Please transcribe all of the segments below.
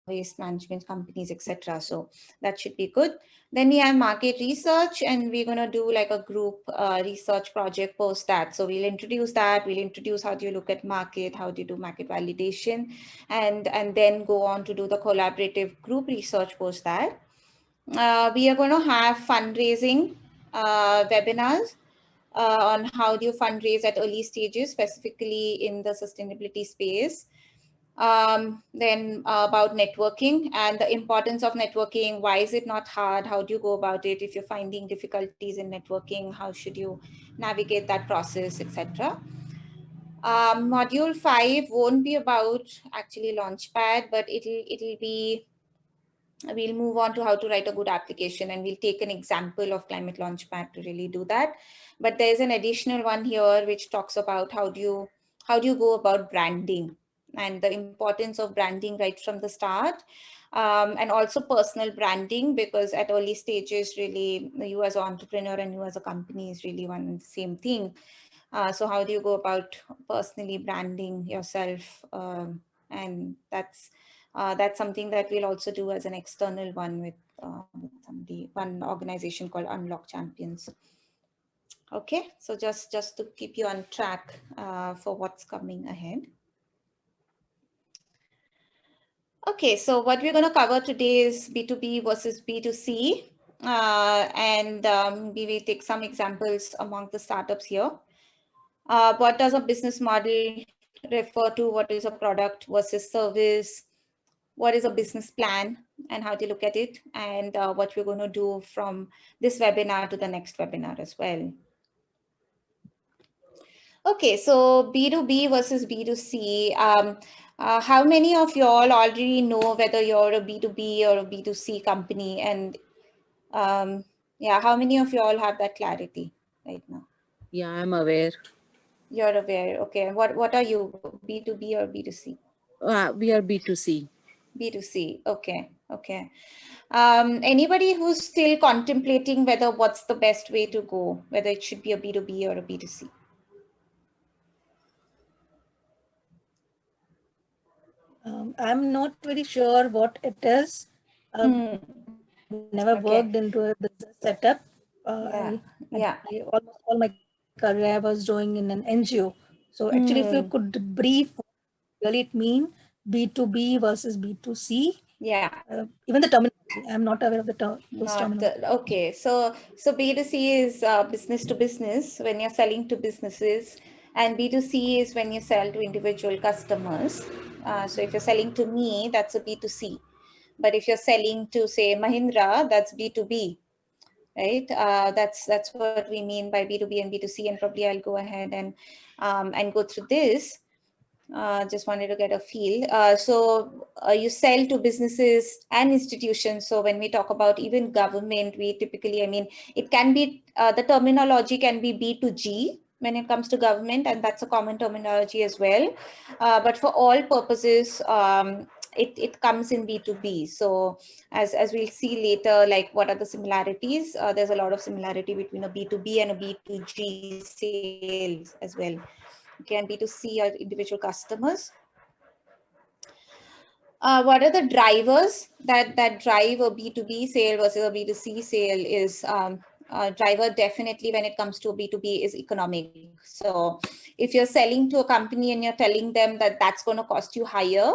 waste management companies, etc. So that should be good. Then we have market research, and we're going to do like a group research project post that. So we'll introduce that. We'll introduce how do you look at market, how do you do market validation, and then go on to do the collaborative group research post that. We are going to have fundraising webinars on how do you fundraise at early stages, specifically in the sustainability space. Then about networking and the importance of networking. Why is it not hard? How do you go about it? If you're finding difficulties in networking, how should you navigate that process, etc. Module 5 won't be about actually Launchpad, but we'll move on to how to write a good application, and we'll take an example of Climate Launchpad to really do that. But there's an additional one here which talks about how do you go about branding and the importance of branding right from the start, and also personal branding, because at early stages, really, you as an entrepreneur and you as a company is really one and the same thing. So how do you go about personally branding yourself? And that's something that we'll also do as an external one with one organization called Unlock Champions. Okay, so just to keep you on track for what's coming ahead. Okay, so what we're going to cover today is B2B versus B2C. And we will take some examples among the startups here. What does a business model refer to? What is a product versus service? What is a business plan and how to look at it? And what we're going to do from this webinar to the next webinar as well. Okay, so B2B versus B2C. How many of you all already know whether you're a B2B or a B2C company? And yeah, how many of you all have that clarity right now? Yeah, I'm aware. You're aware. Okay. What are you, B2B or B2C? We are B2C. B2C. Okay. Okay. Anybody who's still contemplating whether what's the best way to go, whether it should be a B2B or a B2C? I'm not very sure what it is. Never worked into a business setup. Almost all my career I was doing in an NGO. So actually, if you could brief really it mean B2B versus B2C. Yeah. Even the terminology, I'm not aware of those terminology. Okay. So B2C is business to business when you're selling to businesses, and B2C is when you sell to individual customers. So if you're selling to me, that's a B2C. But if you're selling to, say, Mahindra, that's B2B. Right, that's what we mean by B2B and B2C, and probably I'll go ahead and go through this. Just wanted to get a feel. So you sell to businesses and institutions. So when we talk about even government, we typically, I mean, it can be the terminology can be B2G when it comes to government, and that's a common terminology as well. But for all purposes, it comes in B2B. So as we'll see later, like what are the similarities? There's a lot of similarity between a B2B and a B2G sales as well. Okay, and B2C are individual customers. What are the drivers that drive a B2B sale versus a B2C sale? Is driver definitely when it comes to B2B is economic. So if you're selling to a company and you're telling them that that's going to cost you higher,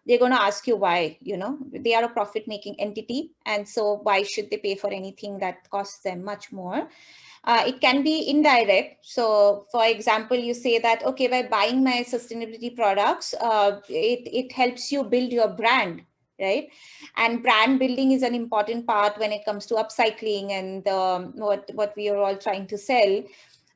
they're going to ask you why. You know, they are a profit making entity, and so why should they pay for anything that costs them much more? It can be indirect. So for example, you say that, okay, by buying my sustainability products, it helps you build your brand, right? And brand building is an important part when it comes to upcycling and what we are all trying to sell.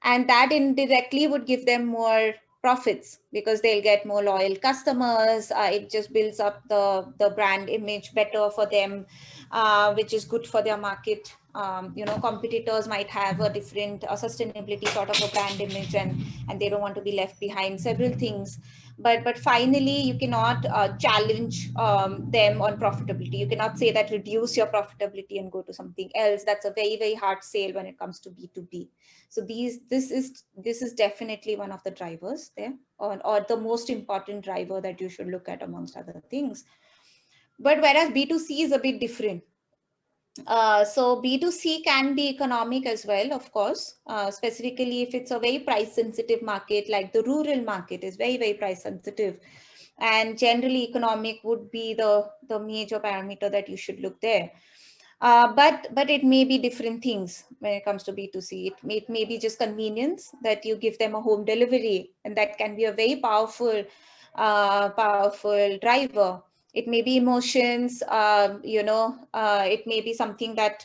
And that indirectly would give them more profits because they'll get more loyal customers. It just builds up the brand image better for them, which is good for their market. Competitors might have a different sustainability sort of a brand image, and they don't want to be left behind, several things. But finally, you cannot challenge them on profitability. You cannot say that reduce your profitability and go to something else. That's a very, very hard sale when it comes to B2B. So this is definitely one of the drivers there, or the most important driver that you should look at amongst other things. But whereas B2C is a bit different. So B2C can be economic as well, of course, specifically if it's a very price sensitive market, like the rural market is very, very price sensitive. And generally economic would be the major parameter that you should look there. But it may be different things when it comes to B2C. It may be just convenience that you give them a home delivery, and that can be a very powerful driver. It may be emotions, it may be something that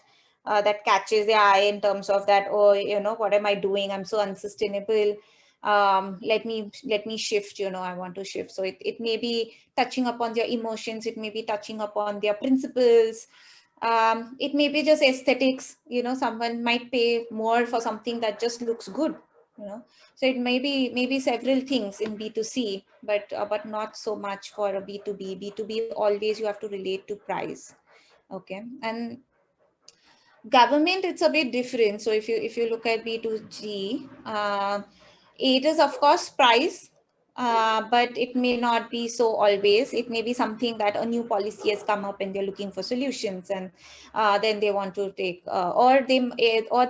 catches the eye in terms of that, oh, what am I doing? I'm so unsustainable. Let me shift, I want to shift. So it may be touching upon their emotions, it may be touching upon their principles. It may be just aesthetics, someone might pay more for something that just looks good, so it may be several things in B2C, but not so much for a B2B. B2B, always you have to relate to price. Okay. And government, it's a bit different. So if you look at B2G, it is of course price, but it may not be so always. It may be something that a new policy has come up and they're looking for solutions, and then they want to take, or they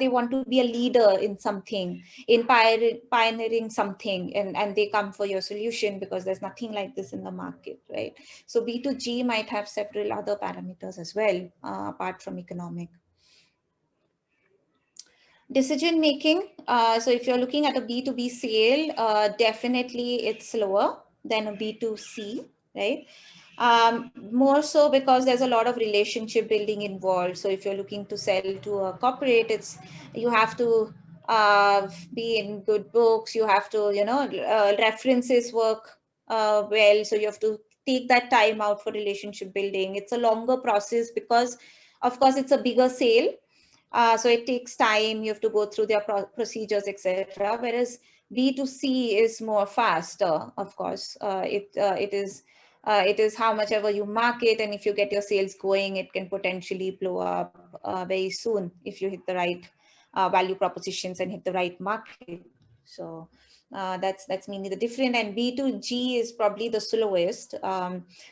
want to be a leader in something, in pioneering something, and they come for your solution because there's nothing like this in the market, right? So B2G might have several other parameters as well, apart from economic. Decision making. So if you're looking at a B2B sale, definitely it's slower than a B2C, right? More so because there's a lot of relationship building involved. So if you're looking to sell to a corporate, you have to be in good books. You have to, references work well. So you have to take that time out for relationship building. It's a longer process because, of course, it's a bigger sale. So it takes time. You have to go through their procedures, etc. Whereas B2C is more faster. Of course, it is how much ever you market, and if you get your sales going, it can potentially blow up very soon if you hit the right value propositions and hit the right market. So that's mainly the difference. And B2G is probably the slowest.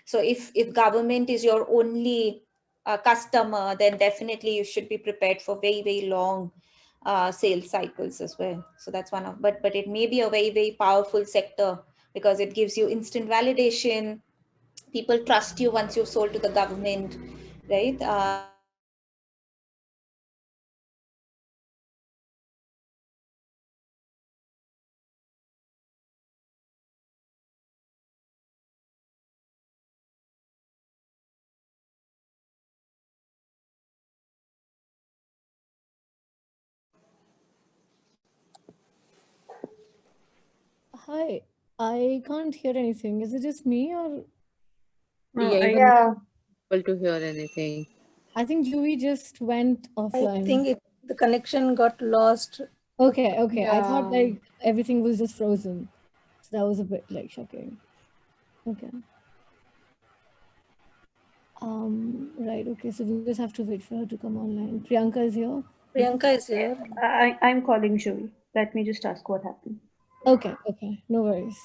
So if government is your only customer, then definitely you should be prepared for very, very long sales cycles as well. So that's one of, but it may be a very, very powerful sector because it gives you instant validation. People trust you once you've sold to the government, right? Hi, I can't hear anything. Is it just me or Yeah, I even Yeah, able to hear anything. I think Louis just went I offline. think the connection got lost. Okay. I thought Yeah. like everything was just frozen. So that was a bit like shocking. Okay. Right, okay. So we just have to wait for her to come online. Priyanka is here. Priyanka is here. I'm calling Joey. Let me just ask what happened. Okay, no worries.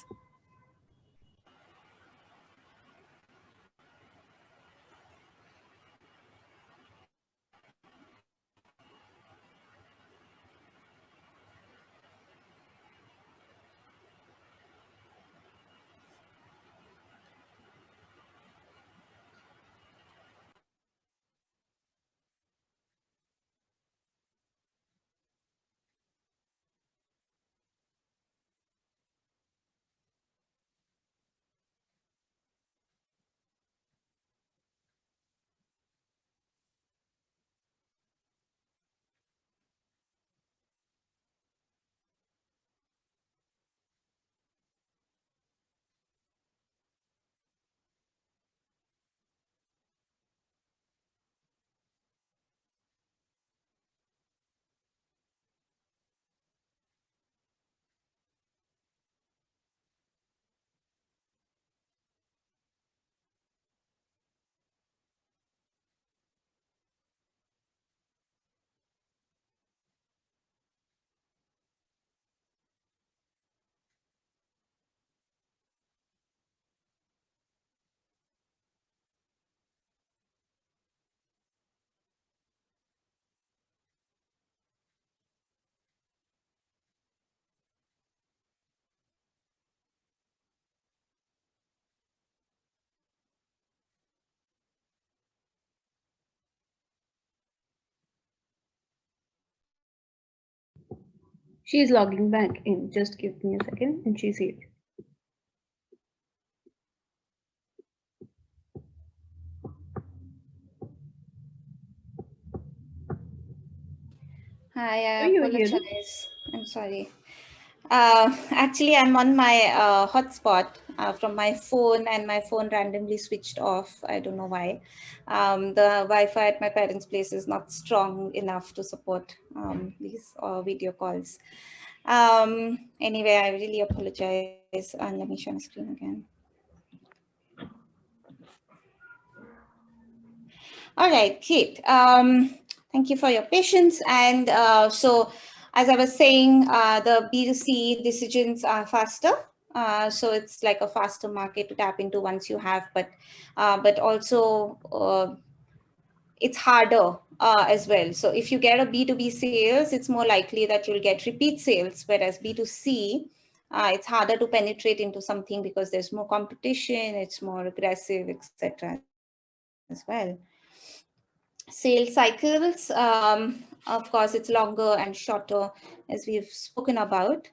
She's logging back in. Just give me a second and she's here. Hi, I Are you here? apologize. I'm sorry. Actually, I'm on my hotspot from my phone, and my phone randomly switched off. I don't know why. The Wi-Fi at my parents' place is not strong enough to support these video calls. Anyway, I really apologize. Let me share my screen again. All right, Kate. Thank you for your patience. And so, as I was saying, the B2C decisions are faster. So it's like a faster market to tap into once you have, but also it's harder as well. So if you get a B2B sales, it's more likely that you'll get repeat sales, whereas B2C, it's harder to penetrate into something because there's more competition, it's more aggressive, etc. as well. Sales cycles, of course, it's longer and shorter, as we've spoken about.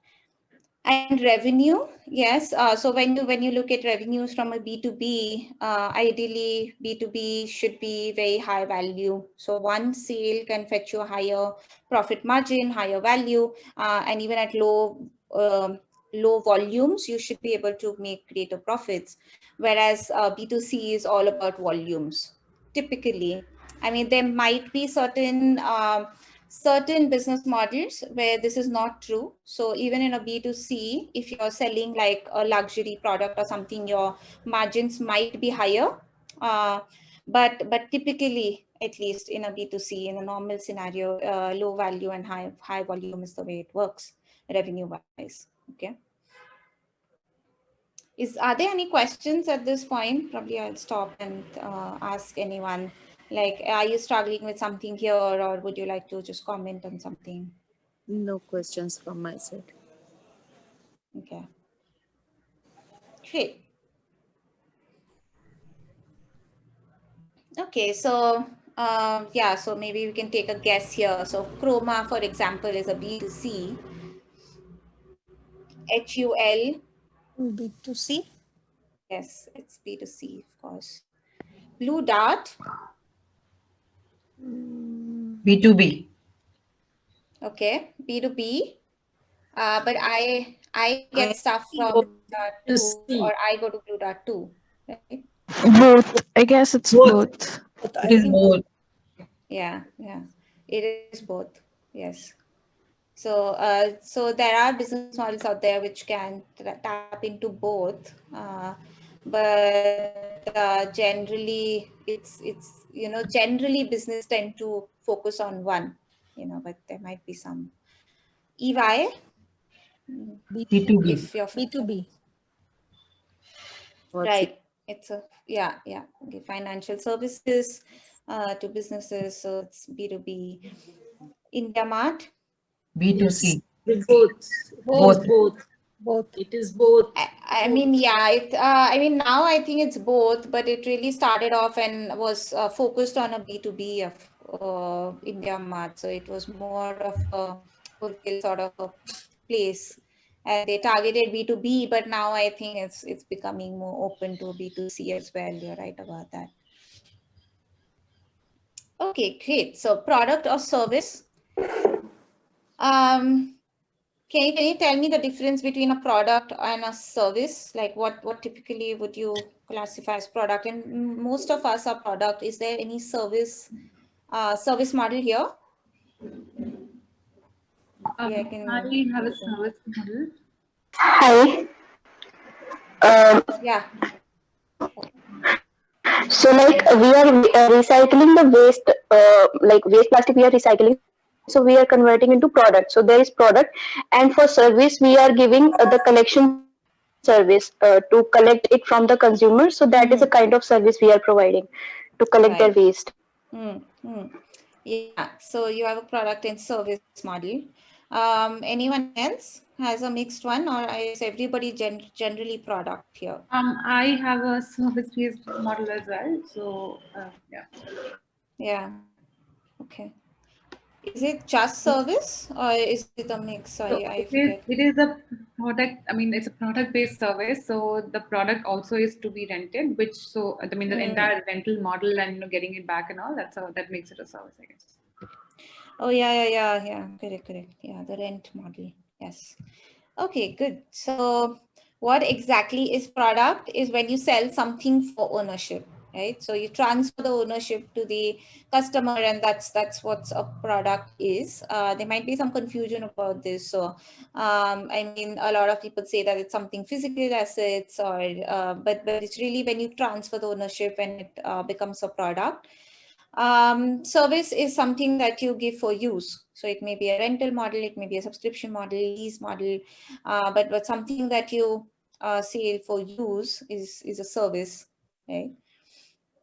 And revenue, yes. So when you look at revenues from a B2B, ideally B2B should be very high value. So one sale can fetch you a higher profit margin, higher value, and even at low volumes, you should be able to make greater profits. Whereas B2C is all about volumes, typically. I mean, there might be certain business models where this is not true. So even in a B2C, if you're selling like a luxury product or something, your margins might be higher. But typically, at least in a B2C, in a normal scenario, low value and high volume is the way it works, revenue wise. Okay. Are there any questions at this point? Probably I'll stop and ask anyone. Like, are you struggling with something here, or would you like to just comment on something? No questions from my side. Okay. Great. Okay, so yeah, so maybe we can take a guess here. So Chroma, for example, is a B2C. HUL. B2C. Yes, it's B2C, of course. Blue Dart. B2B. Okay, B2B. But I get stuff from Blue Dart too, or I go to Blue Dart too, right? Both. I guess it's both. But It I is think both. Yeah, it is both. Yes. So so there are business models out there which can tap into both, but generally it's generally business tend to focus on one, but there might be some. EY, B2B. if you're B2B. What's it? right, it's a okay, financial services to businesses, so it's B2B. India Mart. Yes, B2C. it's both. Both. Both. It is both. I mean, yeah, I mean, now I think it's both, but it really started off and was focused on a B2B of India Mart. So it was more of a wholesale sort of a place. And they targeted B2B, but now I think it's becoming more open to B2C as well. You're right about that. Okay, great. So product or service. Can you tell me the difference between a product and a service? Like what typically would you classify as product? And most of us are product. Is there any service model here? Probably I can I have a go there. service model. Hi. Yeah. So like we are recycling the waste, like waste plastic we are recycling. So we are converting into product. So there is product, and for service we are giving the collection service to collect it from the consumer. So that is a kind of service we are providing to collect their waste. Right. Yeah. So you have a product and service model. Anyone else has a mixed one, or is everybody generally product here? I have a service-based model as well. So yeah. Yeah. Okay. Is it just service or is it a mix? So Sorry, I forget. it is a product. I mean, it's a product-based service. So the product also is to be rented, which so I mean the entire rental model and getting it back and all. That makes it a service, I guess. Oh yeah. Correct. Yeah, the rent model. Yes. Okay, good. So what exactly is product is when you sell something for ownership, right? So you transfer the ownership to the customer, and that's what a product is. There might be some confusion about this. So I mean, a lot of people say that it's something physical assets, or but it's really when you transfer the ownership and it becomes a product. Service is something that you give for use. So it may be a rental model, it may be a subscription model, lease model, but something that you sell for use is a service, right?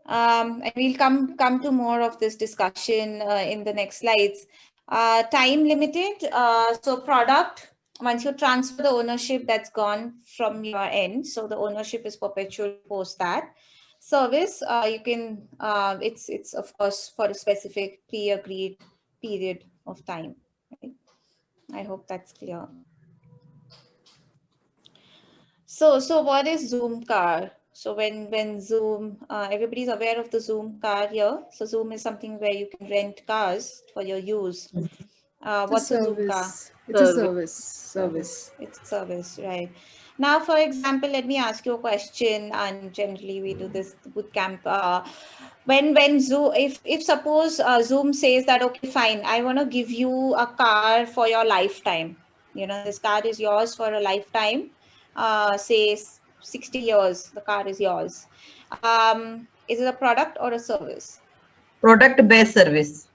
And we'll come to more of this discussion in the next slides. Time limited. So product, once you transfer the ownership, that's gone from your end. So the ownership is perpetual post that. Service, you can, it's of course for a specific pre-agreed period of time. Right? I hope that's clear. So what is Zoom car? So when Zoom, everybody's aware of the Zoom car here. So Zoom is something where you can rent cars for your use. What's a Zoom car? It's a service. It's a service, right? Now, for example, let me ask you a question, and generally we do this boot camp. When Zoom, if suppose Zoom says that, okay, fine, I want to give you a car for your lifetime. This car is yours for a lifetime. Say 60 years, the car is yours. Is it a product or a service? Product-based service.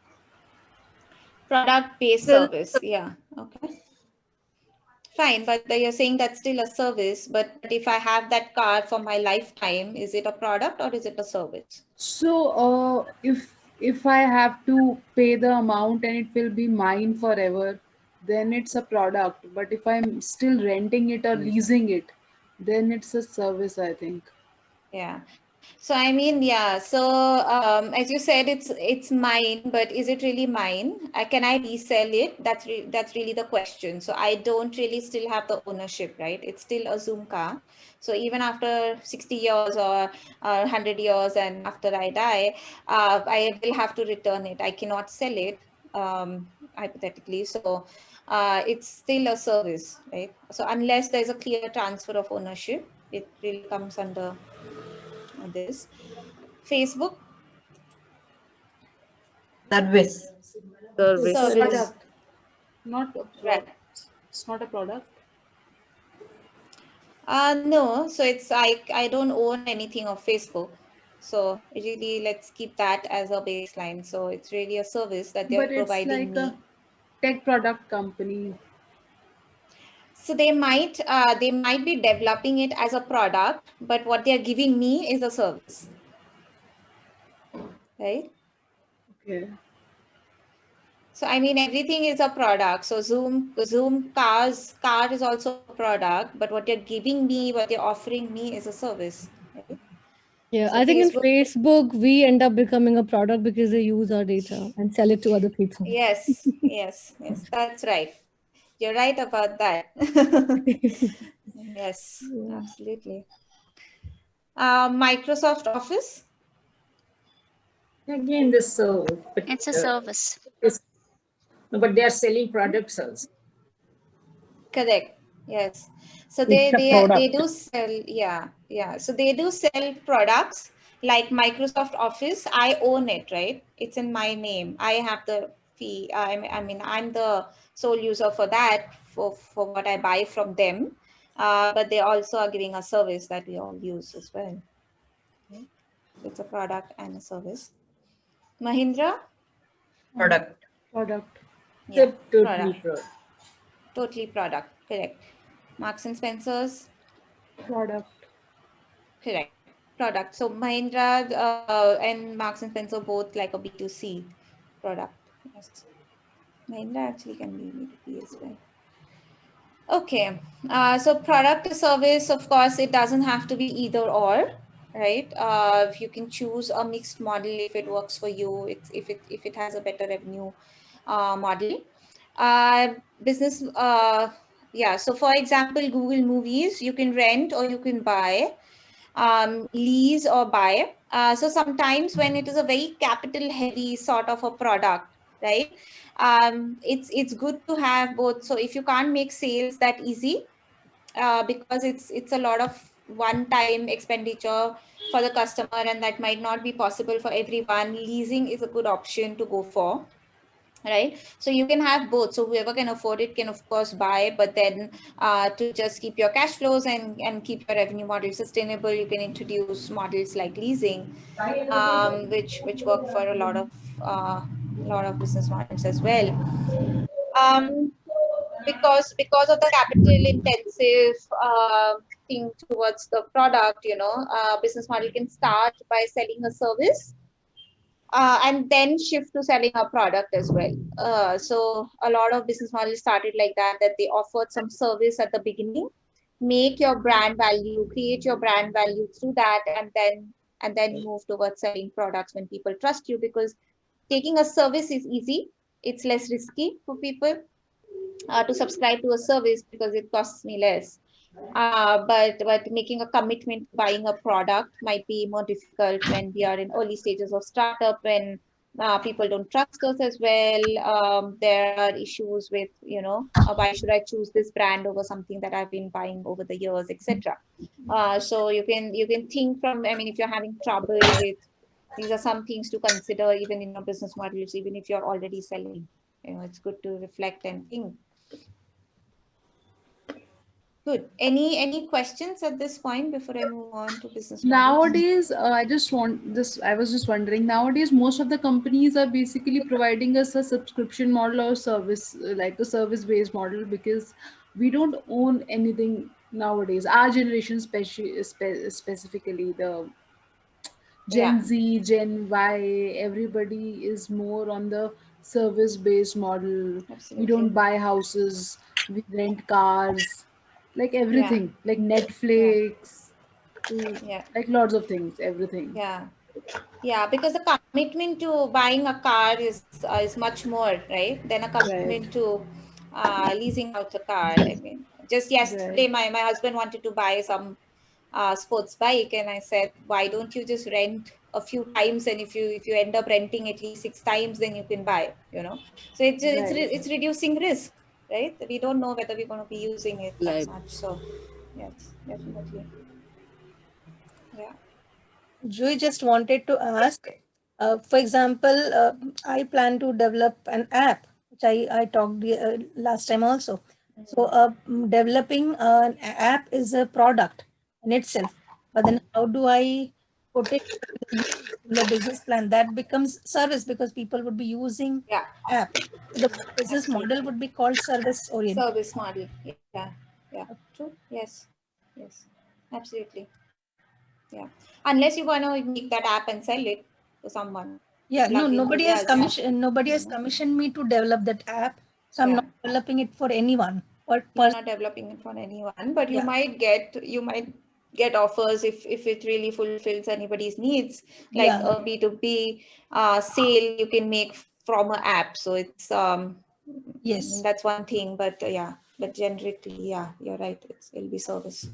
Product-based service, yeah. Okay. Fine, but you're saying that's still a service. But if I have that car for my lifetime, is it a product or is it a service? So if I have to pay the amount and it will be mine forever, then it's a product. But if I'm still renting it or leasing it, then it's a service, I think. Yeah. So I mean, yeah. So as you said, it's mine, but is it really mine? Can I resell it? That's really the question. So I don't really still have the ownership, right? It's still a Zoom car. So even after 60 years or 100 years, and after I die, I will have to return it. I cannot sell it, hypothetically. So it's still a service, right? So unless there's a clear transfer of ownership, it really comes under this. Facebook Service. It's a service, product, not a right? product. It's not a product. No, so it's I don't own anything of Facebook, so really let's keep that as a baseline. So it's really a service that they're But it's providing like a me. tech product company. So they might be developing it as a product, but what they're giving me is a service, right? Okay. So I mean, everything is a product. So Zoom car is also a product, but what you're giving me, what you're offering me is a service, right? Yeah, So I think in Facebook, Facebook, we end up becoming a product because they use our data and sell it to other people. yes, that's right. You're right about that. Yes, Yeah. absolutely. Microsoft Office. Again, this It's a service. is, but they are selling products also. Correct. Yes. So It's a they product. do sell, yeah. So they do sell products like Microsoft Office. I own it, right? It's in my name. I have the fee. I mean, I'm the sole user for that, for what I buy from them. But they also are giving a service that we all use as well. Okay. So it's a product and a service. Mahindra? Product. Product. Yeah, Totally product. Totally product. Correct. Marks and Spencer's? Product. Correct. Product. So Mahindra and Marks and Spencer both like a B2C product. Yes. Mahindra actually can be B2B as well. Okay. So product to service, of course, it doesn't have to be either or, right? You can choose a mixed model if it works for you, if it has a better revenue model. Business, yeah. So for example, Google Movies, you can rent or you can buy, lease or buy. So sometimes when it is a very capital heavy sort of a product, right? It's good to have both. So if you can't make sales that easy, because it's a lot of one-time expenditure for the customer, and that might not be possible for everyone, leasing is a good option to go for. Right, so you can have both. So whoever can afford it can of course buy, but then to just keep your cash flows and keep your revenue model sustainable, you can introduce models like leasing, which work for a lot of business models as well. Because of the capital intensive thing towards the product, business model can start by selling a service, and then shift to selling a product as well. So a lot of business models started like that they offered some service at the beginning, make your brand value, create your brand value through that, and then move towards selling products when people trust you, because taking a service is easy. It's less risky for people to subscribe to a service because it costs me less. But making a commitment to buying a product might be more difficult when we are in early stages of startup, when people don't trust us as well. There are issues with, why should I choose this brand over something that I've been buying over the years, etc. So you can think from, I mean, if you're having trouble with, these are some things to consider even in your business models, even if you're already selling. It's good to reflect and think. Good. Any questions at this point before I move on to business models? Nowadays, I was just wondering, nowadays, most of the companies are basically providing us a subscription model or service, like a service-based model, because we don't own anything nowadays. Our generation, specifically, the Gen Yeah. Z, Gen Y, everybody is more on the service-based model. We Absolutely. don't buy houses, we rent cars, like Yeah. everything, like Netflix, to Yeah. like lots of things, everything. Yeah, because the commitment to buying a car is much more, right, than a Right, commitment to leasing out a car. I mean, just yesterday, right, my husband wanted to buy some sports bike, and I said, why don't you just rent a few times, and if you end up renting at least 6 times, then you can buy. So right. it's reducing risk, right? We don't know whether we're going to be using it that Like, much. So yes, definitely. Yeah. Joy just wanted to ask, for example, I plan to develop an app, which I talked last time also. So developing an app is a product in itself, but then how do I put it in the business plan? That becomes service because people would be using Yeah, app. So the business absolutely. model would be called service oriented. Service model. Yeah. True. Yes. Absolutely. Yeah. Unless you want to make that app and sell it to someone to Yeah, no, plug into theirs. nobody has commissioned me to develop that app. So I'm Yeah. not developing it for anyone. But You're not developing it for anyone, but you yeah, might get offers if it really fulfills anybody's needs, like yeah, a B2B sale you can make from an app. So it's yes. that's one thing, but yeah, but generically, yeah, you're right. It'll be service.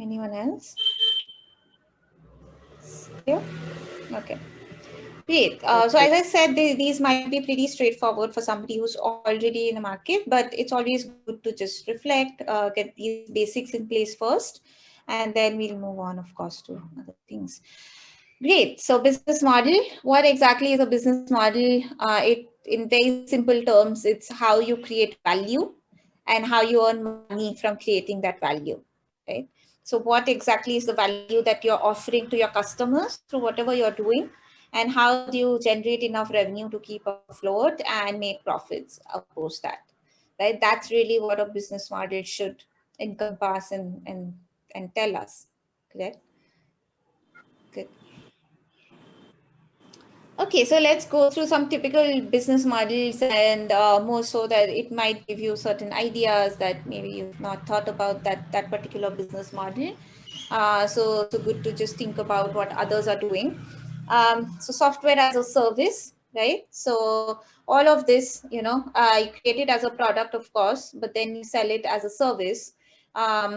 Anyone else? Yeah. Okay. Great. So as I said, these might be pretty straightforward for somebody who's already in the market, but it's always good to just reflect, get these basics in place first, and then we'll move on, of course, to other things. Great. So business model. What exactly is a business model? In very simple terms, it's how you create value and how you earn money from creating that value, right? So what exactly is the value that you're offering to your customers through whatever you're doing, and how do you generate enough revenue to keep afloat and make profits post that, right? That's really what a business model should encompass and tell us, correct? Good. Okay, so let's go through some typical business models, and more so that it might give you certain ideas that maybe you've not thought about that particular business model. So good to just think about what others are doing. So software as a service, right? So all of this, you create it as a product, of course, but then you sell it as a service.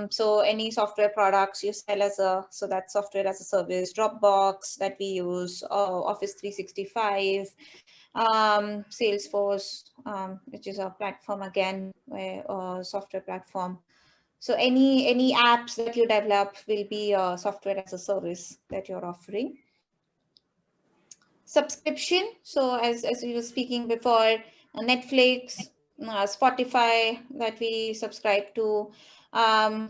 So any software products you sell so that's software as a service. Dropbox that we use, Office 365, Salesforce, which is a platform again, software platform. So any apps that you develop will be software as a service that you're offering. Subscription. So as we were speaking before, Netflix, Spotify that we subscribe to. I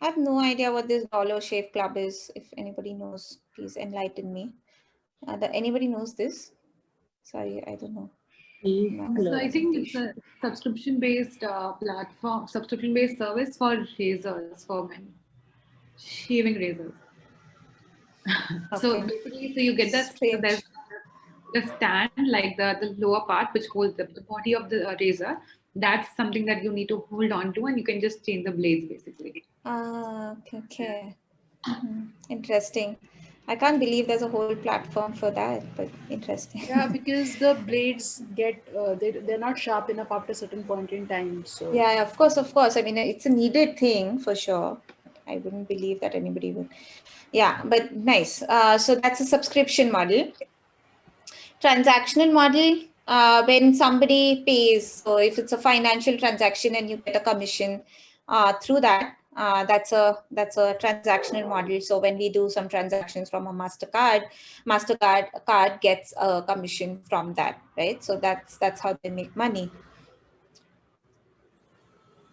have no idea what this Dollar Shave Club is. If anybody knows, please enlighten me. Anybody knows this? Sorry, I don't know. So I think it's a subscription-based platform, subscription-based service for razors for men, shaving razors. So Okay. basically, so you get that Strange. there's a stand like the lower part which holds the body of the razor. That's something that you need to hold on to, and you can just change the blades basically. Okay. Interesting. I can't believe there's a whole platform for that, but interesting. Yeah, because the blades get they're not sharp enough after a certain point in time. So Yeah, of course. I mean, it's a needed thing for sure. I wouldn't believe that anybody would. Yeah, but nice. So that's a subscription model. Transactional model, when somebody pays, so if it's a financial transaction and you get a commission through that, that's a transactional model. So when we do some transactions from a Mastercard card gets a commission from that, right? So that's how they make money.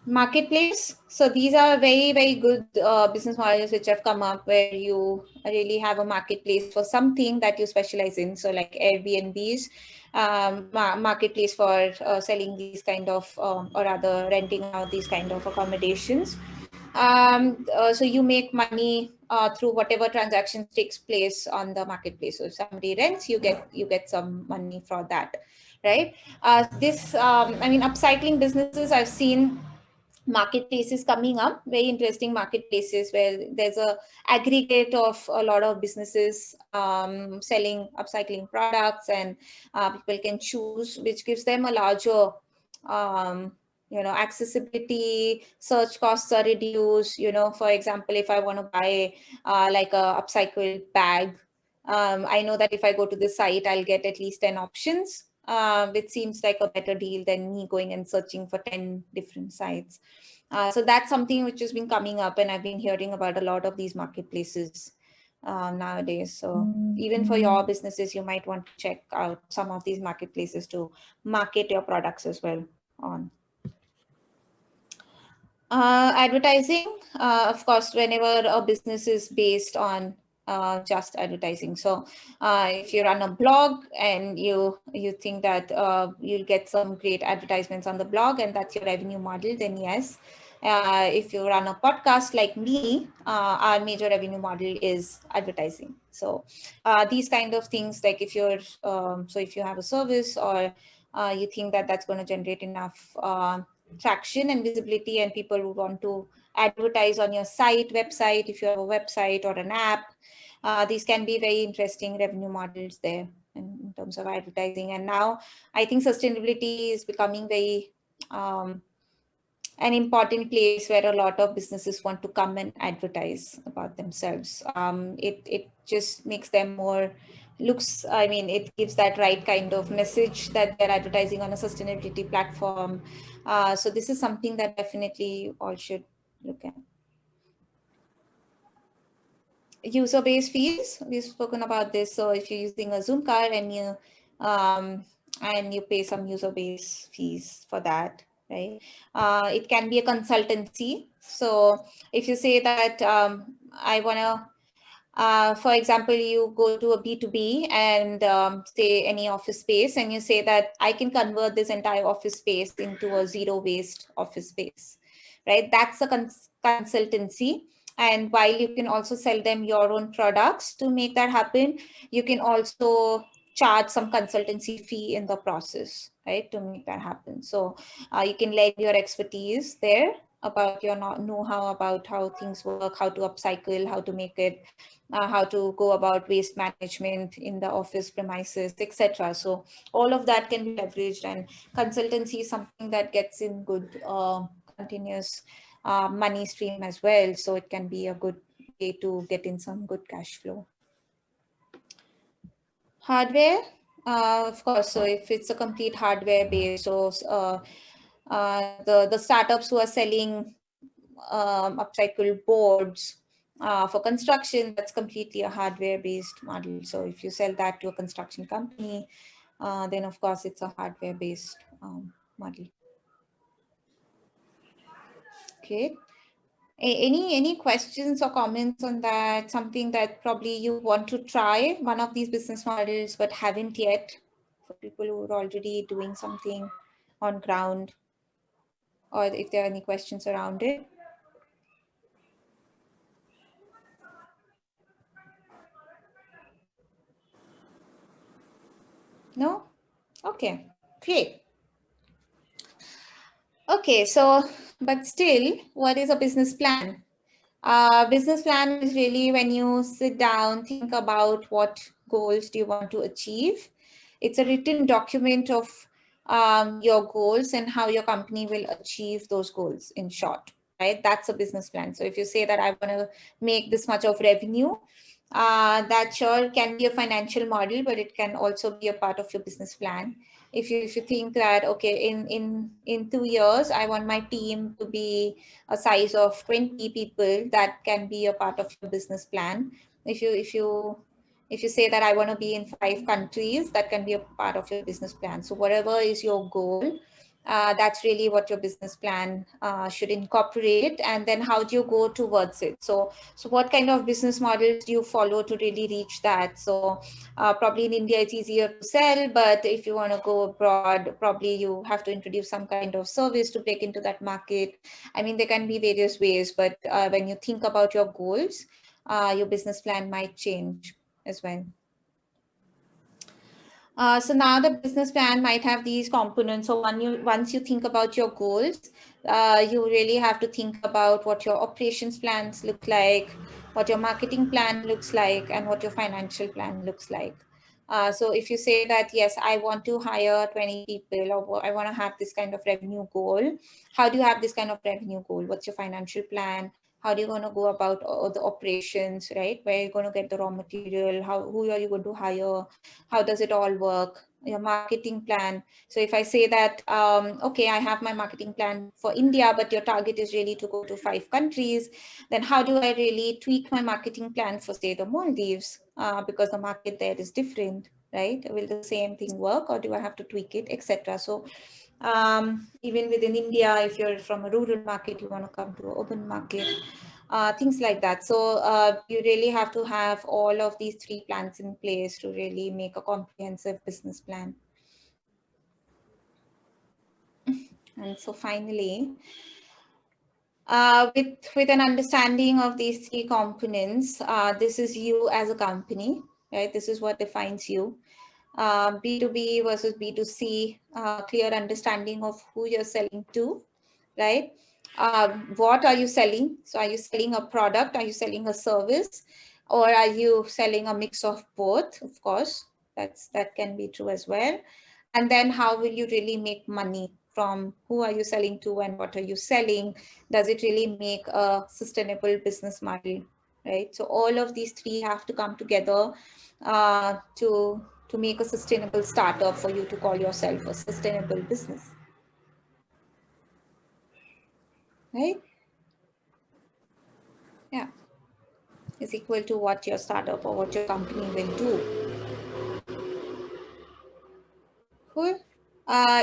Marketplace. So these are very good business models which have come up where you really have a marketplace for something that you specialize in. So like Airbnb's marketplace for selling these kind of or rather renting out these kind of accommodations. So you make money through whatever transactions takes place on the marketplace. So if somebody rents, you get some money for that, right? I mean, upcycling businesses, I've seen marketplaces coming up, very interesting marketplaces where there's a aggregate of a lot of businesses selling upcycling products, and people can choose, which gives them a larger accessibility. Search costs are reduced. For example, if I want to buy like a upcycled bag, I know that if I go to the site, I'll get at least 10 options, which seems like a better deal than me going and searching for 10 different sites. So that's something which has been coming up, and I've been hearing about a lot of these marketplaces nowadays. So even for your businesses, you might want to check out some of these marketplaces to market your products as well on. Advertising, of course, whenever a business is based on just advertising. So if you run a blog and you think that you'll get some great advertisements on the blog and that's your revenue model, then yes. If you run a podcast like me, our major revenue model is advertising. So these kind of things, like if you're if you have a service or you think that that's going to generate enough traction and visibility, and people who want to advertise on your website, if you have a website or an app, these can be very interesting revenue models there in terms of advertising. And now I think sustainability is becoming very an important place where a lot of businesses want to come and advertise about themselves. It just makes them more it gives that right kind of message that they're advertising on a sustainability platform. So this is something that definitely you all should look at. User-based fees, we've spoken about this. So if you're using a Zoom card and you pay some user-based fees for that, right? It can be a consultancy. So if you say that I want to, for example, you go to a B2B and say any office space, and you say that I can convert this entire office space into a zero-waste office space, right? That's a consultancy. And while you can also sell them your own products to make that happen, you can also charge some consultancy fee in the process, right, to make that happen. So you can lend your expertise there about your know-how about how things work, how to upcycle, how to make it, how to go about waste management in the office premises, etc. So all of that can be leveraged, and consultancy is something that gets in good continuous money stream as well. So it can be a good way to get in some good cash flow. Hardware, of course. So if it's a complete hardware base, so the startups who are selling upcycled boards for construction, that's completely a hardware based model. So if you sell that to a construction company, then of course it's a hardware based model. Okay. Any questions or comments on that? Something that probably you want to try one of these business models but haven't yet, for people who are already doing something on ground, or if there are any questions around it? No? Okay, great. Okay, so, but still, what is a business plan? Business plan is really when you sit down, think about what goals do you want to achieve. It's a written document of your goals and how your company will achieve those goals, in short, right? That's a business plan. So if you say that I want to make this much of revenue, that sure can be a financial model, but it can also be a part of your business plan. If you think that, okay, in 2 years, I want my team to be a size of 20 people, that can be a part of your business plan. If you say that I want to be in 5 countries, that can be a part of your business plan. So whatever is your goal, that's really what your business plan should incorporate. And then how do you go towards it? So what kind of business models do you follow to really reach that? So probably in India, it's easier to sell, but if you want to go abroad, probably you have to introduce some kind of service to break into that market. I mean, there can be various ways, but when you think about your goals, your business plan might change as well. So now the business plan might have these components. So once you think about your goals, you really have to think about what your operations plans look like, what your marketing plan looks like, and what your financial plan looks like. So if you say that, yes, I want to hire 20 people, or I want to have this kind of revenue goal, how do you have this kind of revenue goal? What's your financial plan? How are you going to go about all the operations, right? Where are you going to get the raw material? Who are you going to hire? How does it all work? Your marketing plan. So if I say that, okay, I have my marketing plan for India, but your target is really to go to 5 countries, then how do I really tweak my marketing plan for, say, the Maldives? Because the market there is different, right? Will the same thing work, or do I have to tweak it, etc.? So even within India, if you're from a rural market, you want to come to an urban market, things like that. So you really have to have all of these 3 plans in place to really make a comprehensive business plan. And so finally, with an understanding of these 3 components, this is you as a company, right? This is what defines you. B2B versus B2C, clear understanding of who you're selling to, right? What are you selling? So are you selling a product? Are you selling a service? Or are you selling a mix of both? Of course, that can be true as well. And then how will you really make money from who are you selling to and what are you selling? Does it really make a sustainable business model, right? So all of these 3 have to come together to make a sustainable startup for you to call yourself a sustainable business, right? Yeah, is equal to what your startup or what your company will do. Cool.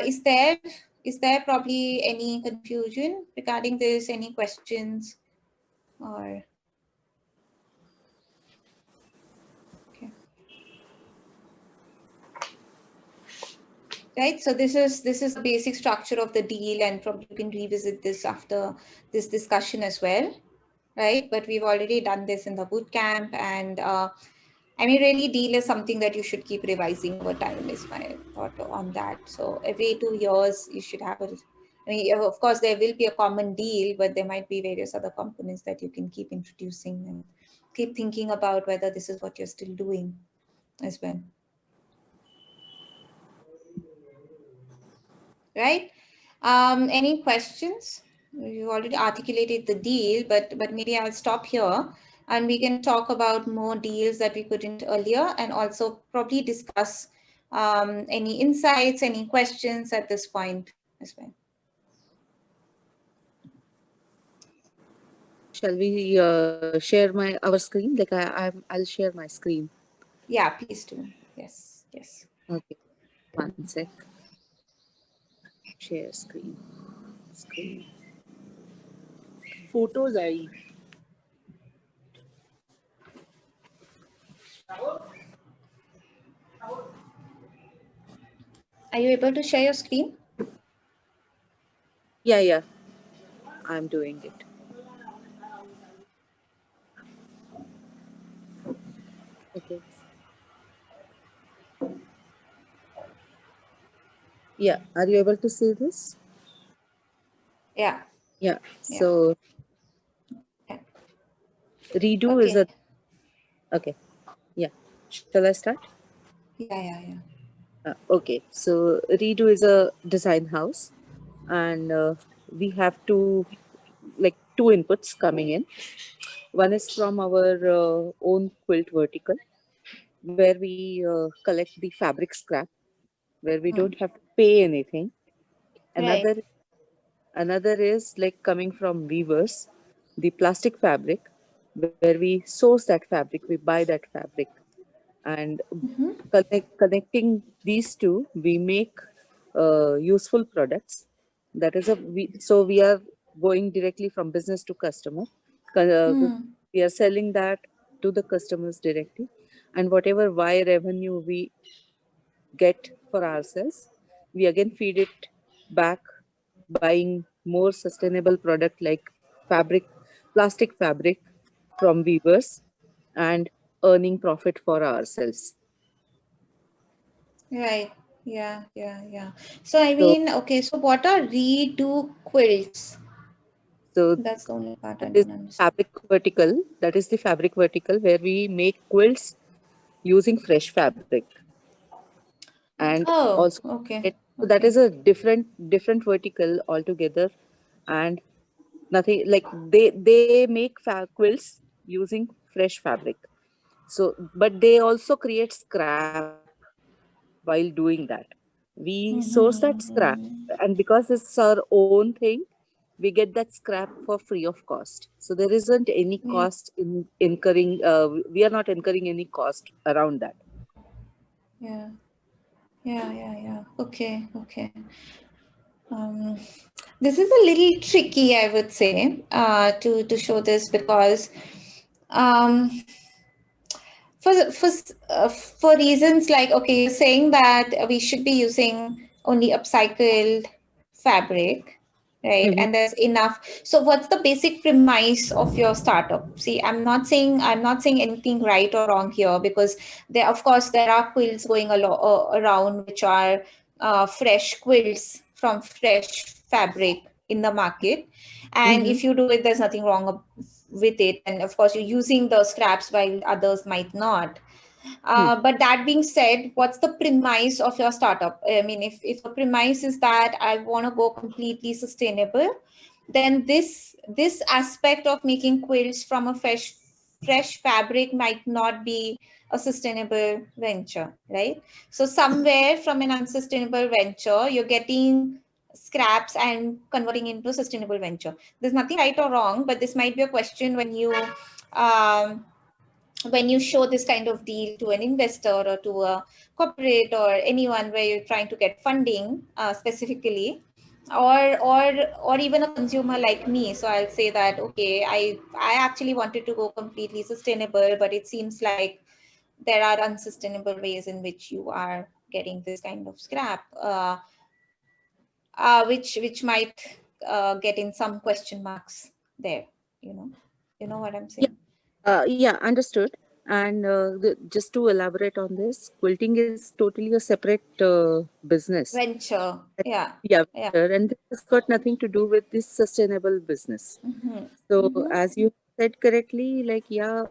Is there probably any confusion regarding this? Any questions or? Okay. Right. So this is the basic structure of the deal, and probably you can revisit this after this discussion as well, right? But we've already done this in the boot camp, and I mean, really, deal is something that you should keep revising over time, is my thought on that. So every 2 years, you should have I mean, of course, there will be a common deal, but there might be various other components that you can keep introducing and keep thinking about whether this is what you're still doing as well. Right? Any questions? You already articulated the deal, but maybe I'll stop here and we can talk about more deals that we couldn't earlier, and also probably discuss any insights, any questions at this point as well. Shall we share our screen? Like I'll share my screen. Yeah, please do. Yes, yes. Okay, 1 sec. Share screen. Screen. Photos I. Are you able to share your screen? Yeah. I'm doing it. Okay. Yeah. Are you able to see this? Yeah. Yeah. So yeah. redo Okay. is a. Okay. Yeah. Shall I start? Yeah. Okay. So redo is a design house, and we have two inputs coming in. One is from our own quilt vertical, where we collect the fabric scrap, where we don't have to pay anything. Right. Another is like coming from weavers, the plastic fabric, where we source that fabric, we buy that fabric, and connecting these two, we make useful products. That is so we are going directly from business to customer. We are selling that to the customers directly, and whatever Y revenue we get for ourselves, we again feed it back, buying more sustainable product like plastic fabric from weavers, and earning profit for ourselves. Right. Yeah. So I mean, okay, so what are redo quilts? So that's the only part I that is don't understand. That is the fabric vertical where we make quilts using fresh fabric. And also so that is a different vertical altogether, and nothing like they make quilts using fresh fabric. So but they also create scrap while doing that. We source that scrap, and because it's our own thing, we get that scrap for free of cost. So there isn't any cost in incurring, we are not incurring any cost around that. Yeah. Okay. This is a little tricky, I would say, to show this, because for reasons like, okay, you're saying that we should be using only upcycled fabric, right? And there's enough. So what's the basic premise of your startup? See, I'm not saying anything right or wrong here, because there, of course, there are quilts going around which are fresh quilts from fresh fabric in the market, and if you do it, there's nothing wrong with it, and of course you're using the scraps while others might not. But that being said, what's the premise of your startup? I mean, if the premise is that I want to go completely sustainable, then this aspect of making quilts from a fresh fabric might not be a sustainable venture, right? So somewhere from an unsustainable venture, you're getting scraps and converting into a sustainable venture. There's nothing right or wrong, but this might be a question um, when you show this kind of deal to an investor or to a corporate or anyone where you're trying to get funding specifically, or even a consumer like me. So I'll say that, okay, I actually wanted to go completely sustainable, but it seems like there are unsustainable ways in which you are getting this kind of scrap, which might get in some question marks there. You know what I'm saying? Yeah, understood. And just to elaborate on this, quilting is totally a separate business. Venture. Yeah. Yeah, Yeah. venture, and this has got nothing to do with this sustainable business. So as you said correctly, like, yeah,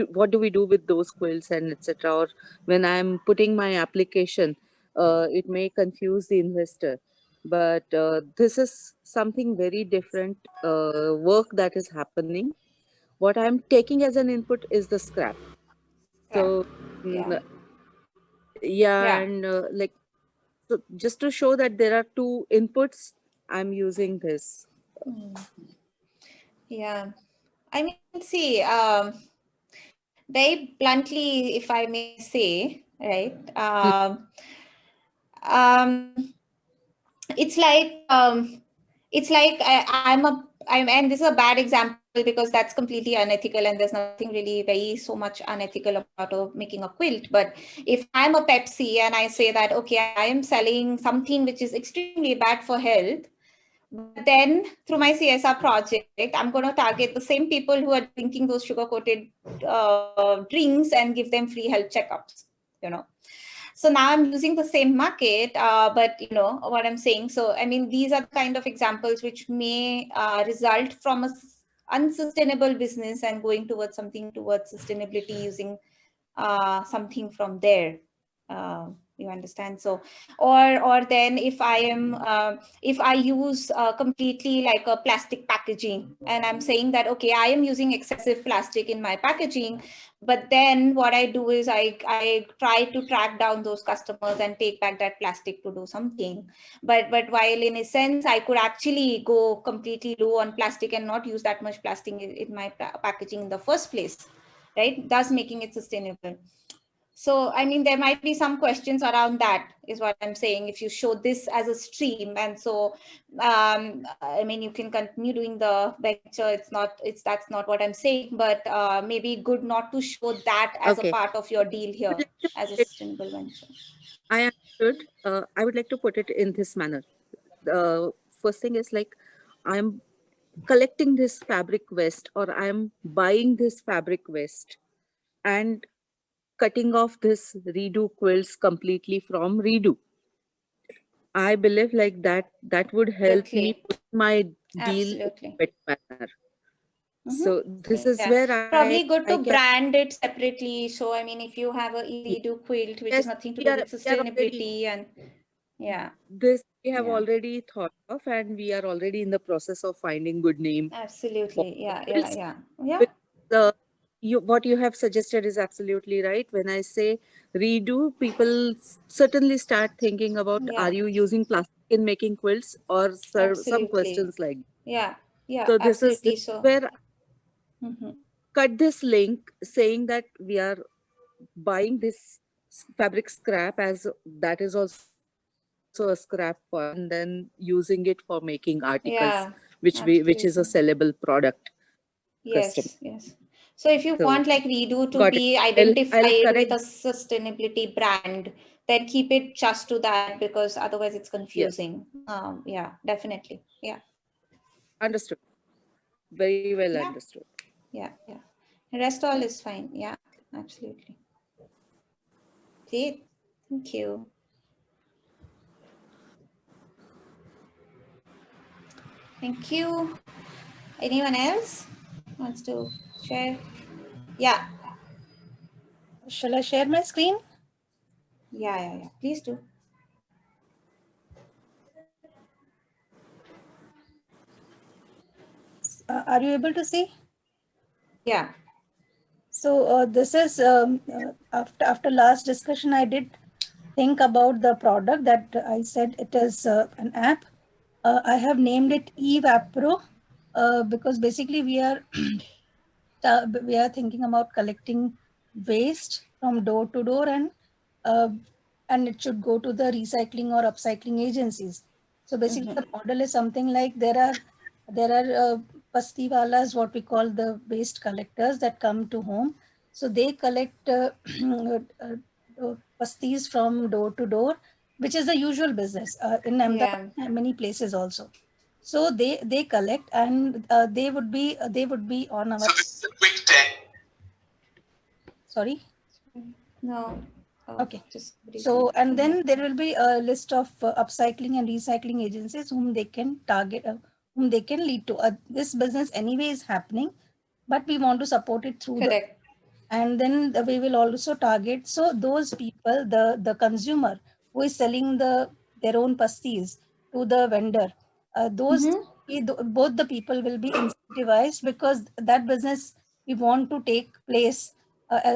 what do we do with those quilts and etc. Or when I'm putting my application, it may confuse the investor. But this is something very different work that is happening. What I'm taking as an input is the scrap. So Yeah. yeah, Yeah. and like, so just to show that there are two inputs, I'm using this. Yeah. I mean, see, very bluntly, if I may say, right? Um, it's like and this is a bad example because that's completely unethical and there's nothing really very so much unethical about making a quilt. But if I'm a Pepsi and I say that, okay, I am selling something which is extremely bad for health, but then through my CSR project, I'm going to target the same people who are drinking those sugar coated drinks and give them free health checkups, you know. So now I'm using the same market, but you know what I'm saying. So I mean, these are the kind of examples which may result from a unsustainable business and going towards something towards sustainability using something from there. You understand? So, or then if I use completely like a plastic packaging, and I'm saying that okay, I am using excessive plastic in my packaging, but then what I do is I try to track down those customers and take back that plastic to do something. But while in a sense I could actually go completely low on plastic and not use that much plastic in my packaging in the first place, right? Thus making it sustainable. So, I mean, there might be some questions around that, is what I'm saying. If you show this as a stream, and so, I mean, you can continue doing the venture. That's not what I'm saying, but maybe good not to show that as a Okay. part of your deal here as a sustainable venture. I understood. I would like to put it in this manner. The first thing is like, I'm collecting this fabric waste, or I'm buying this fabric waste and cutting off this redo quilts completely from redo. I believe like that would help me put my deal in a better manner. So this is where Probably good I to can. brand it separately. So, I mean, if you have a redo quilt, which is Yes, nothing to we do are with already. sustainability, and yeah. This we have already thought of, and we are already in the process of finding good name. Absolutely. Yeah. With the what you have suggested is absolutely right. When I say redo, people certainly start thinking about, are you using plastic in making quilts, or some Absolutely. questions like. Yeah. So this is Absolutely. So where cut this link saying that we are buying this fabric scrap, as that is also a scrap for us, and then using it for making articles, which is a sellable product customer. yes. So if you So want like redo to got it. be I'll identified with correct. a sustainability brand, then keep it just to that, because otherwise it's Yes. confusing. Yeah, definitely. Yeah. Understood. Very well understood. Yeah. The rest all is fine. Yeah, absolutely. Great. Thank you. Thank you. Anyone else wants to share? Yeah. Shall I share my screen? Yeah. Please do. Are you able to see? Yeah. So this is after last discussion, I did think about the product that I said it is an app. I have named it eVapro because basically we are thinking about collecting waste from door to door, and it should go to the recycling or upcycling agencies. So basically the model is something like there are pastiwalas, what we call the waste collectors that come to home. So they collect pastis from door to door, which is the usual business in Ahmedabad and many places also. So they collect, and they would be on our. Sorry. No. Oh, Okay. just So, and then there will be a list of upcycling and recycling agencies whom they can target, whom they can lead to. This business anyway is happening, but we want to support it through correct. and then we will also target. So those people, the consumer who is selling their own pasties to the vendor, those both the people will be incentivized because that business we want to take place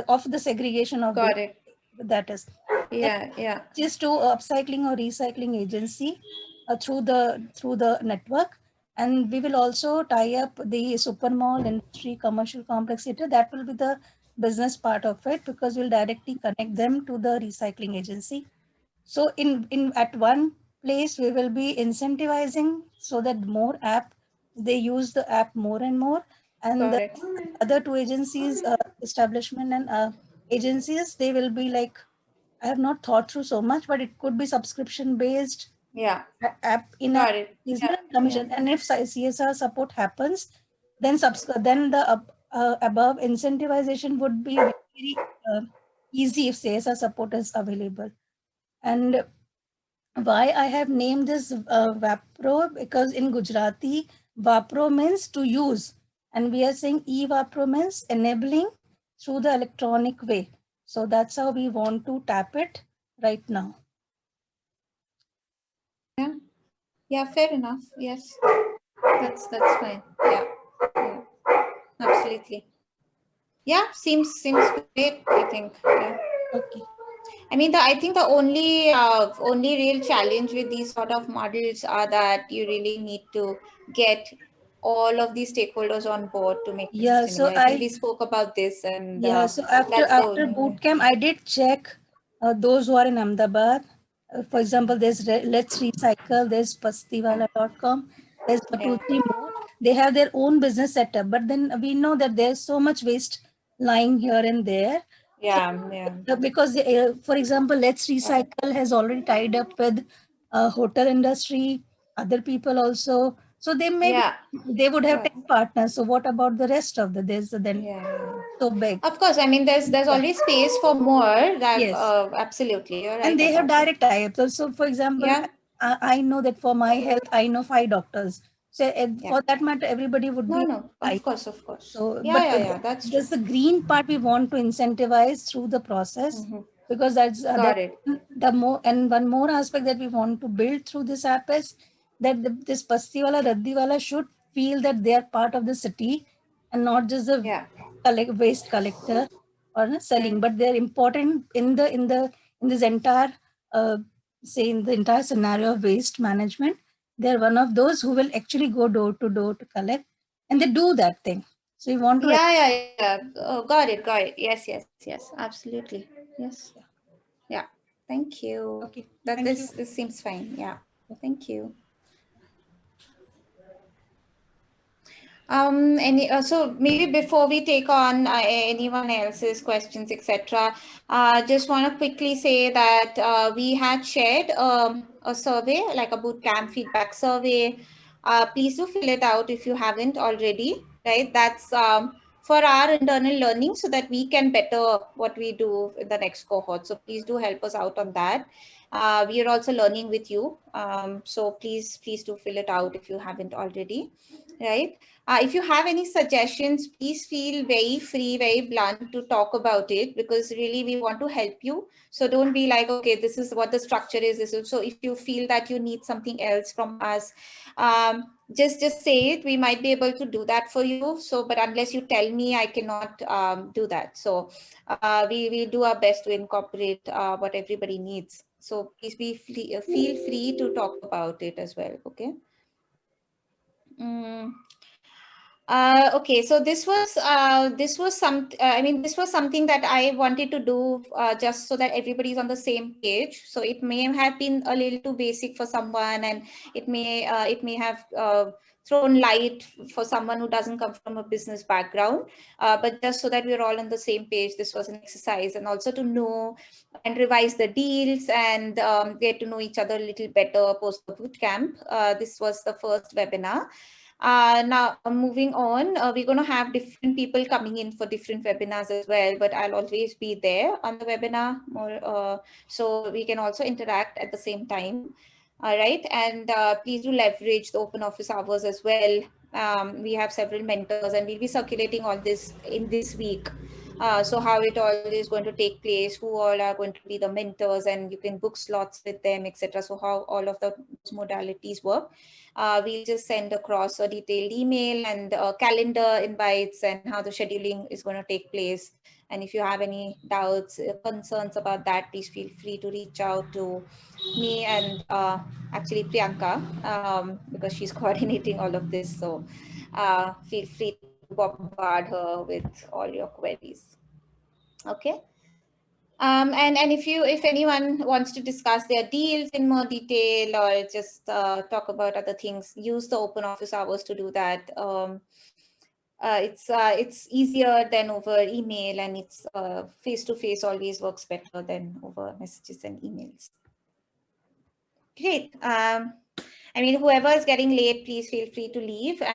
of the segregation of waste. Got it. That is. Yeah. Just to upcycling or recycling agency through the network, and we will also tie up the super mall industry commercial complex theater. That will be the business part of it because we'll directly connect them to the recycling agency. So in at one place we will be incentivizing so that more app they use the app more and more, and the Correct. other two agencies establishment and agencies, they will be like, I have not thought through so much, but it could be subscription based. Yeah. App in Got a it. commission, and if CSR support happens, then then the above incentivization would be very easy if CSR support is available. And why I have named this Vapro, because in Gujarati, Vapro means to use, and we are saying e-Vapro means enabling through the electronic way. So that's how we want to tap it right now. Yeah, fair enough. Yes, that's fine. Yeah. Absolutely. Yeah, seems great, I think. Yeah. Okay. I mean, I think the only real challenge with these sort of models are that you really need to get all of these stakeholders on board to make it sustainable. I think we spoke about this, and so after boot camp, I did check those who are in Ahmedabad. For example, there's Let's Recycle, there's pastiwala.com, there's 2-3 more. They have their own business setup, but then we know that there's so much waste lying here and there. Yeah. Because for example, Let's Recycle has already tied up with hotel industry, other people also. So they they would have 10 partners. So what about the rest of there's then so big. Of course, I mean there's already space for more. That absolutely, you're right. And they have direct tie-ups. So for example, I know that for my health, I know 5 doctors. So for that matter, everybody would be of course. So Yeah, that's just the green part we want to incentivize through the process, because that's the more. And one more aspect that we want to build through this app is that this Pastiwala Raddiwala should feel that they are part of the city and not just the waste collector or selling, but they're important in this entire say in the entire scenario of waste management. They're one of those who will actually go door to door to collect, and they do that thing. So you want to Oh, got it. Yes, absolutely. Yes. Yeah. Thank you. Okay. This seems fine. Yeah. Thank you. So maybe before we take on anyone else's questions, etc., just want to quickly say that we had shared a survey, like a bootcamp feedback survey. Please do fill it out if you haven't already, right? That's for our internal learning so that we can better what we do in the next cohort. So please do help us out on that. We are also learning with you. So please do fill it out if you haven't already, right? If you have any suggestions, please feel very free, very blunt to talk about it, because really we want to help you. So don't be like, okay, this is what the structure is. So if you feel that you need something else from us, just say it. We might be able to do that for you. So, but unless you tell me, I cannot do that. So we do our best to incorporate what everybody needs. So please feel free to talk about it as well. Okay. Okay, so this was something that I wanted to do just so that everybody's on the same page. So it may have been a little too basic for someone, and it may have thrown light for someone who doesn't come from a business background. But just so that we're all on the same page, this was an exercise, and also to know and revise the deals and get to know each other a little better post the bootcamp. This was the first webinar. Now, moving on, we're going to have different people coming in for different webinars as well, but I'll always be there on the webinar, so we can also interact at the same time. All right, and please do leverage the open office hours as well. We have several mentors, and we'll be circulating all this in this week. So how it all is going to take place, who all are going to be the mentors, and you can book slots with them, etc. So how all of those modalities work. We'll just send across a detailed email and calendar invites and how the scheduling is going to take place. And if you have any doubts, concerns about that, please feel free to reach out to me and actually Priyanka, because she's coordinating all of this. So feel free to bombard her with all your queries. Okay. And if anyone wants to discuss their deals in more detail or just talk about other things, use the open office hours to do that. It's easier than over email, and it's face to face always works better than over messages and emails. Great. I mean, whoever is getting late, please feel free to leave.